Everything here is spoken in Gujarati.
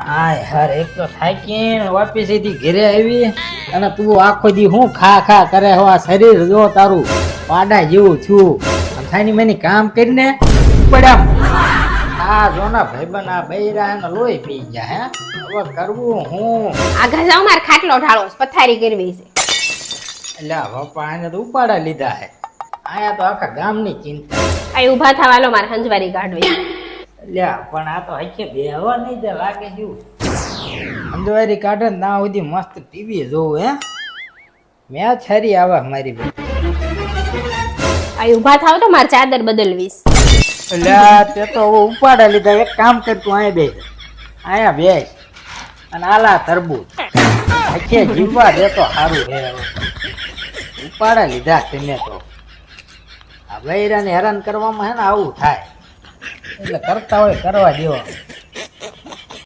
હાય હર એક તો થાકીને ઓફિસેથી ઘરે આવી અને તું આખો દી હું ખા ખા કરે હો. આ શરીર જો તારું પાડા જેવું થયું. થાની મને કામ કરીને પડ્યા આ જોના ભાઈબંધ આ બૈરા ને લોહી પી ગયા. હે હવે કરવું હું? આગળ જાવ, માર ખાટલો ઢાળો પથારી કરવી છે. એટલે પપ્પા આને તો ઉપાડા લીધા હે. આયા તો આખા ગામની ચિંતા. આ ઊભા થવાલો માર હંજવારી કાઢવી. લ્યા પણ આ તો હકે બેહવા નહીં દે લાગે જેવું. અંદવારી કાઢે ને ના સુધી મસ્ત ટીવી જોવું. હે મેચ હારી આવે મારી બેન. આ ઊભા થાવ તો માર ચાદર બદલવીશ. લ્યા તે તો ઉપાડા લીધા. એક કામ કર તું આયા બે આયા બે અને આલા તરબૂચ હકે જીવવા દે તો સારું હે. ઉપાડા લીધા તમે તો આ બૈરાને હેરાન કરવામાં હે ને આવું થાય. એટલે કરતા હોય કરવા દેવા.